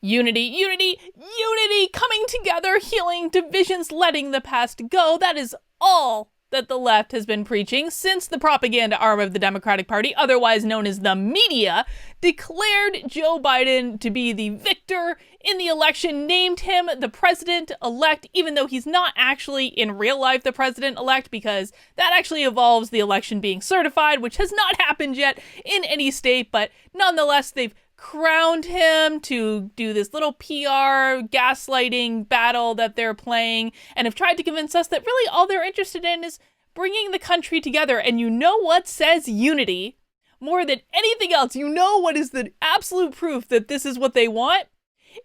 Unity, unity, unity, coming together, healing divisions, letting the past go. That is all that the left has been preaching since the propaganda arm of the Democratic Party, otherwise known as the media, declared Joe Biden to be the victor in the election, named him the president-elect, even though he's not actually in real life the president-elect, because that actually involves the election being certified, which has not happened yet in any state, but nonetheless, they've crowned him to do this little PR gaslighting battle that they're playing, and have tried to convince us that really all they're interested in is bringing the country together. And you know what says unity more than anything else? You know what is the absolute proof that this is what they want?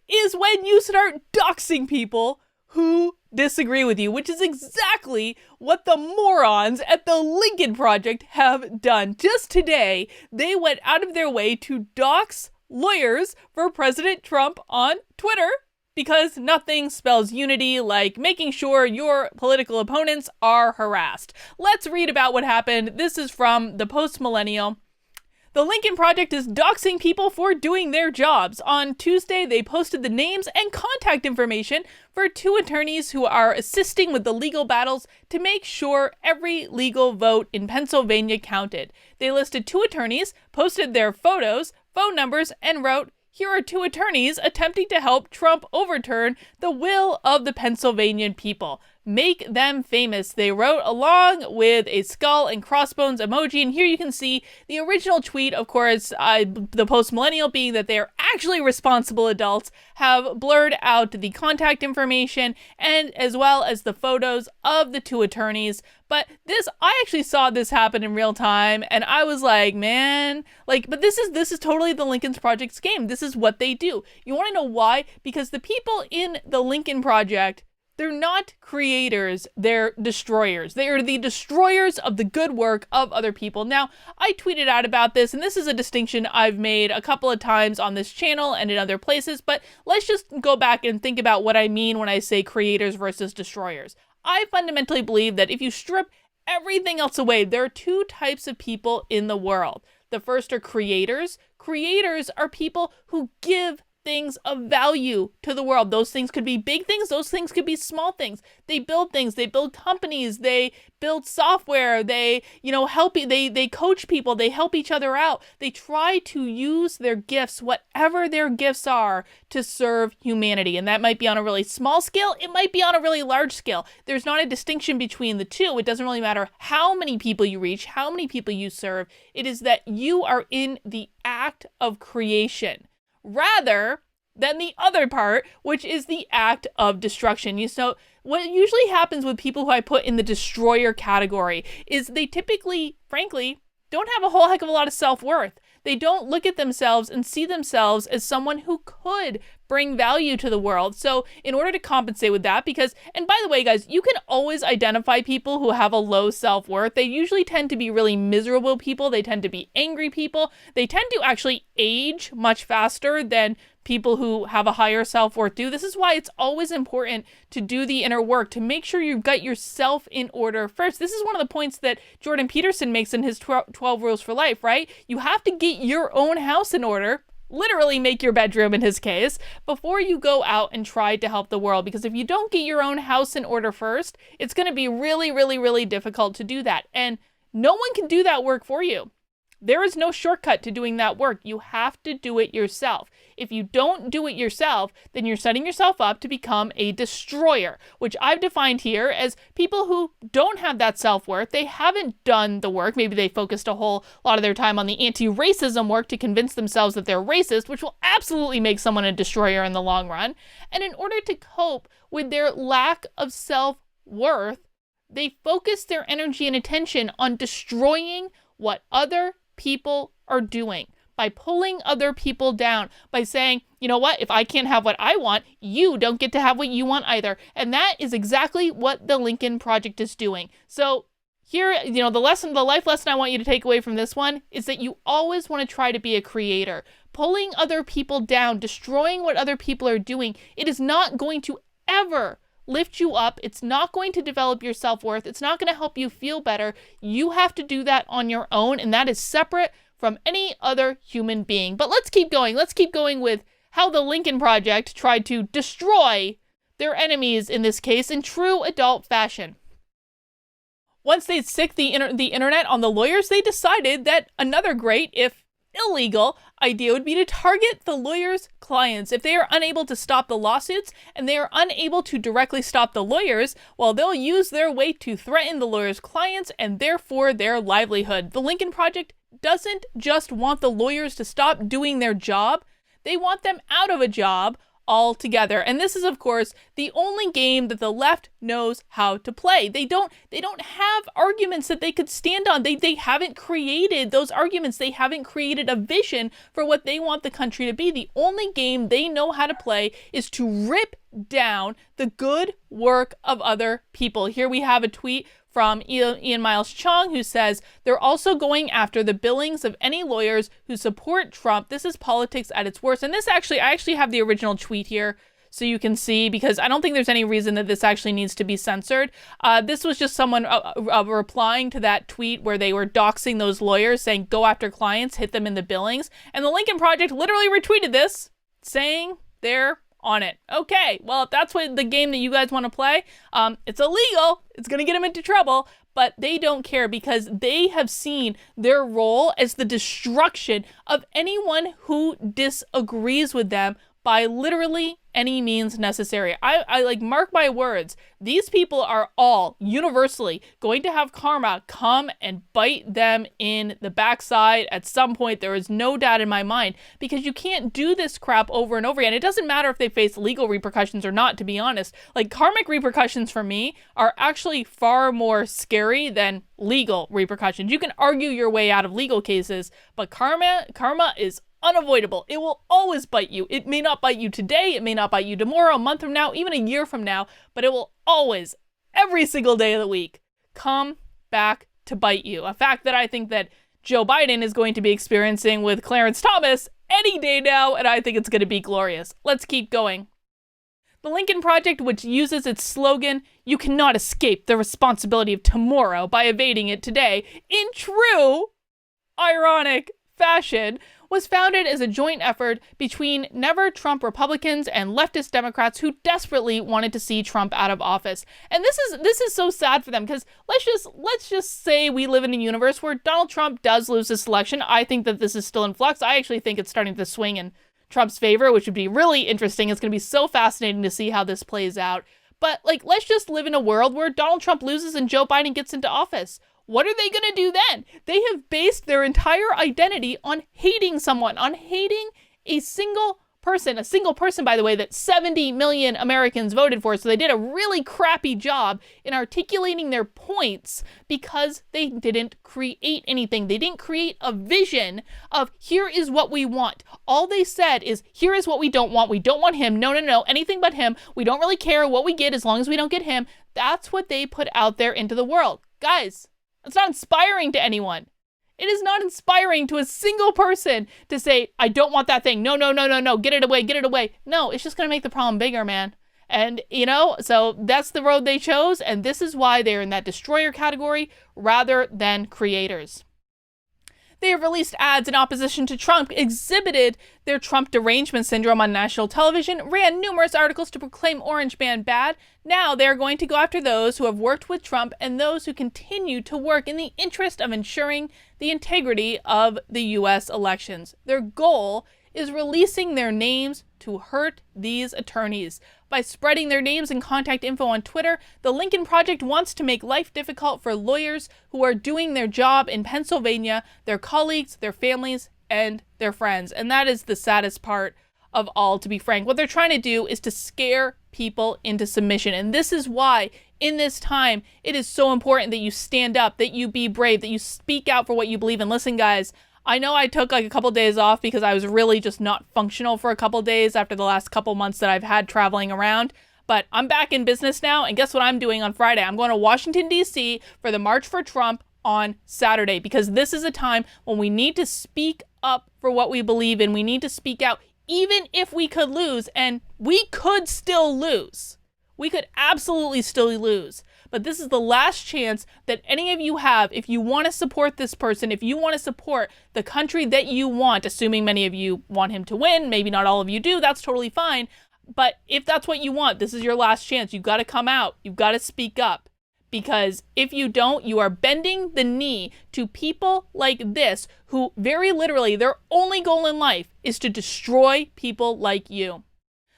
Is when you start doxing people who disagree with you, which is exactly what the morons at the Lincoln Project have done. Just today, they went out of their way to dox lawyers for President Trump on Twitter, because nothing spells unity like making sure your political opponents are harassed. Let's read about what happened. This is from the Post-Millennial. The Lincoln Project is doxing people for doing their jobs. On Tuesday, they posted the names and contact information for two attorneys who are assisting with the legal battles to make sure every legal vote in Pennsylvania counted. They listed two attorneys, posted their photos, phone numbers, and wrote, "Here are two attorneys attempting to help Trump overturn the will of the Pennsylvanian people. Make them famous," they wrote, along with a skull and crossbones emoji. And here you can see the original tweet, of course, the Post-Millennial, being that they're actually responsible adults, have blurred out the contact information and as well as the photos of the two attorneys. But I actually saw this happen in real time, and I was like, man, but this is totally the Lincoln Project's game. This is what they do. You want to know why? Because the people in the Lincoln Project, they're not creators, they're destroyers. They are the destroyers of the good work of other people. Now, I tweeted out about this, and this is a distinction I've made a couple of times on this channel and in other places, but let's just go back and think about what I mean when I say creators versus destroyers. I fundamentally believe that if you strip everything else away, there are two types of people in the world. The first are creators. Creators are people who give things of value to the world. Those things could be big things, those things could be small things. They build things, they build companies, they build software, they, help, they coach people, they help each other out. They try to use their gifts, whatever their gifts are, to serve humanity. And that might be on a really small scale, it might be on a really large scale. There's not a distinction between the two. It doesn't really matter how many people you reach, how many people you serve. It is that you are in the act of creation, rather than the other part, which is the act of destruction. So what usually happens with people who I put in the destroyer category is they typically, frankly, don't have a whole heck of a lot of self-worth. They don't look at themselves and see themselves as someone who could bring value to the world. So in order to compensate with that, and by the way, guys, you can always identify people who have a low self-worth. They usually tend to be really miserable people. They tend to be angry people. They tend to actually age much faster than people who have a higher self-worth do. This is why it's always important to do the inner work, to make sure you've got yourself in order first. This is one of the points that Jordan Peterson makes in his 12 Rules for Life, right? You have to get your own house in order, literally make your bedroom in his case, before you go out and try to help the world. Because if you don't get your own house in order first, it's going to be really, really, really difficult to do that. And no one can do that work for you. There is no shortcut to doing that work. You have to do it yourself. If you don't do it yourself, then you're setting yourself up to become a destroyer, which I've defined here as people who don't have that self-worth. They haven't done the work. Maybe they focused a whole lot of their time on the anti-racism work to convince themselves that they're racist, which will absolutely make someone a destroyer in the long run. And in order to cope with their lack of self-worth, they focus their energy and attention on destroying what other people are doing, by pulling other people down, by saying, you know what, if I can't have what I want, you don't get to have what you want either. And that is exactly what the Lincoln Project is doing. So here, the life lesson I want you to take away from this one is that you always want to try to be a creator. Pulling other people down, destroying what other people are doing, it is not going to ever lift you up. It's not going to develop your self-worth. It's not going to help you feel better. You have to do that on your own, and that is separate from any other human being. But let's keep going. Let's keep going with how the Lincoln Project tried to destroy their enemies in this case in true adult fashion. Once they'd sicked the internet on the lawyers, they decided that another great, if illegal, idea would be to target the lawyers' clients. If they are unable to stop the lawsuits and they are unable to directly stop the lawyers, well, they'll use their weight to threaten the lawyers' clients and therefore their livelihood. The Lincoln Project doesn't just want the lawyers to stop doing their job, they want them out of a job altogether. And this is, of course, the only game that the left knows how to play. They don't have arguments that they could stand on. They haven't created those arguments. They haven't created a vision for what they want the country to be. The only game they know how to play is to rip down the good work of other people. Here we have a tweet from Ian Miles Chong, who says, they're also going after the billings of any lawyers who support Trump. This is politics at its worst. And this I actually have the original tweet here so you can see, because I don't think there's any reason that this actually needs to be censored. This was just someone replying to that tweet where they were doxing those lawyers, saying, go after clients, hit them in the billings. And the Lincoln Project literally retweeted this, saying they're on it. Okay, well, if that's what the game that you guys want to play, it's illegal. It's going to get them into trouble, but they don't care because they have seen their role as the destruction of anyone who disagrees with them by literally any means necessary. I like, mark my words, these people are all universally going to have karma come and bite them in the backside at some point. There is no doubt in my mind, because you can't do this crap over and over again. It doesn't matter if they face legal repercussions or not, to be honest. Like, karmic repercussions for me are actually far more scary than legal repercussions. You can argue your way out of legal cases, but karma is unavoidable. It will always bite you. It may not bite you today, it may not bite you tomorrow, a month from now, even a year from now, but it will always, every single day of the week, come back to bite you. A fact that I think that Joe Biden is going to be experiencing with Clarence Thomas any day now, and I think it's going to be glorious. Let's keep going. The Lincoln Project, which uses its slogan, "You cannot escape the responsibility of tomorrow by evading it today," in true, ironic fashion, was founded as a joint effort between never Trump Republicans and leftist Democrats who desperately wanted to see Trump out of office. And this is so sad for them, because let's just say we live in a universe where Donald Trump does lose this election. I think that this is still in flux. I actually think it's starting to swing in Trump's favor, which would be really interesting. It's going to be so fascinating to see how this plays out. But like, let's just live in a world where Donald Trump loses and Joe Biden gets into office. What are they going to do then? They have based their entire identity on hating someone, on hating a single person, by the way, that 70 million Americans voted for. So they did a really crappy job in articulating their points because they didn't create anything. They didn't create a vision of, here is what we want. All they said is, here is what we don't want. We don't want him. No, anything but him. We don't really care what we get as long as we don't get him. That's what they put out there into the world. Guys, it's not inspiring to anyone. It is not inspiring to a single person to say, I don't want that thing. No, get it away. No, it's just going to make the problem bigger, man. And, so that's the road they chose, and this is why they're in that destroyer category rather than creators. They have released ads in opposition to Trump, exhibited their Trump derangement syndrome on national television, ran numerous articles to proclaim Orange Man bad. Now they're going to go after those who have worked with Trump and those who continue to work in the interest of ensuring the integrity of the U.S. elections. Their goal is releasing their names to hurt these attorneys. By spreading their names and contact info on Twitter, the Lincoln Project wants to make life difficult for lawyers who are doing their job in Pennsylvania, their colleagues, their families, and their friends. And that is the saddest part of all, to be frank. What they're trying to do is to scare people into submission. And this is why, in this time, it is so important that you stand up, that you be brave, that you speak out for what you believe in. Listen, guys, I know I took like a couple days off because I was really just not functional for a couple days after the last couple months that I've had traveling around. But I'm back in business now, and guess what I'm doing on Friday? I'm going to Washington, D.C. for the March for Trump on Saturday, because this is a time when we need to speak up for what we believe in. We need to speak out, even if we could lose, and we could still lose. We could absolutely still lose. but this is the last chance that any of you have if you want to support this person, if you want to support the country that you want, assuming many of you want him to win, maybe not all of you do, that's totally fine. But if that's what you want, this is your last chance. You've got to come out. You've got to speak up. Because if you don't, you are bending the knee to people like this who very literally their only goal in life is to destroy people like you.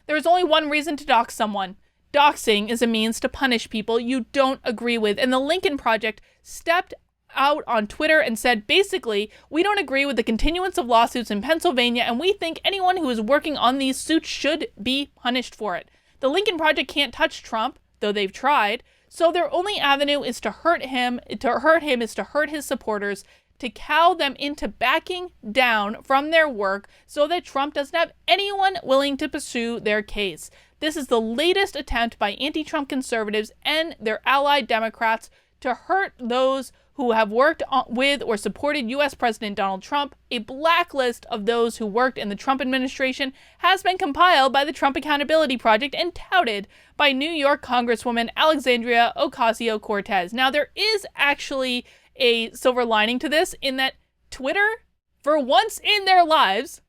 There is only one reason to dox someone. Doxing is a means to punish people you don't agree with. And the Lincoln Project stepped out on Twitter and said, basically, we don't agree with the continuance of lawsuits in Pennsylvania, and we think anyone who is working on these suits should be punished for it. The Lincoln Project can't touch Trump, though they've tried, so their only avenue is to hurt him is to hurt his supporters, to cow them into backing down from their work so that Trump doesn't have anyone willing to pursue their case. This is the latest attempt by anti-Trump conservatives and their allied Democrats to hurt those who have worked with or supported U.S. President Donald Trump. A blacklist of those who worked in the Trump administration has been compiled by the Trump Accountability Project and touted by New York Congresswoman Alexandria Ocasio-Cortez. Now, there is actually a silver lining to this in that Twitter, for once in their lives,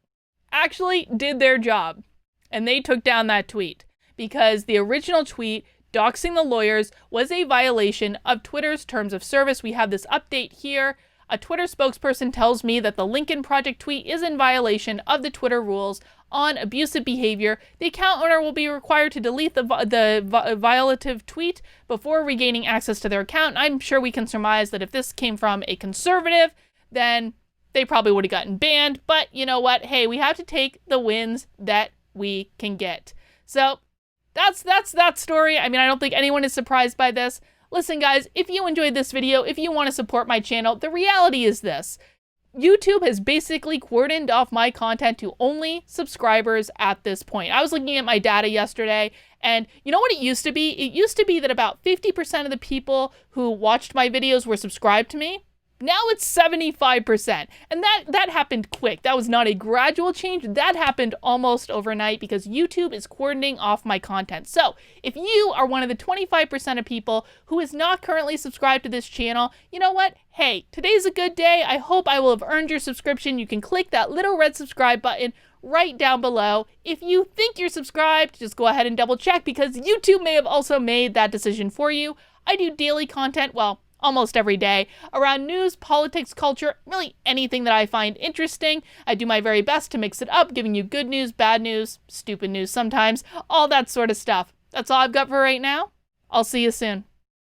actually did their job. And they took down that tweet because the original tweet doxing the lawyers was a violation of Twitter's terms of service. We have this update here. A Twitter spokesperson tells me that the Lincoln Project tweet is in violation of the Twitter rules on abusive behavior. The account owner will be required to delete the violative tweet before regaining access to their account. I'm sure we can surmise that if this came from a conservative, then they probably would have gotten banned. But you know what? Hey, we have to take the wins that we can get. So that's that story. I mean, I don't think anyone is surprised by this. Listen, guys, if you enjoyed this video, if you want to support my channel, the reality is this. YouTube has basically cordoned off my content to only subscribers at this point. I was looking at my data yesterday, and you know what it used to be? It used to be that about 50% of the people who watched my videos were subscribed to me. Now it's 75%. And that happened quick. That was not a gradual change. That happened almost overnight because YouTube is cordoning off my content. So if you are one of the 25% of people who is not currently subscribed to this channel, you know what? Hey, today's a good day. I hope I will have earned your subscription. You can click that little red subscribe button right down below. If you think you're subscribed, just go ahead and double check because YouTube may have also made that decision for you. I do daily content, well, almost every day, around news, politics, culture, really anything that I find interesting. I do my very best to mix it up, giving you good news, bad news, stupid news sometimes, all that sort of stuff. That's all I've got for right now. I'll see you soon.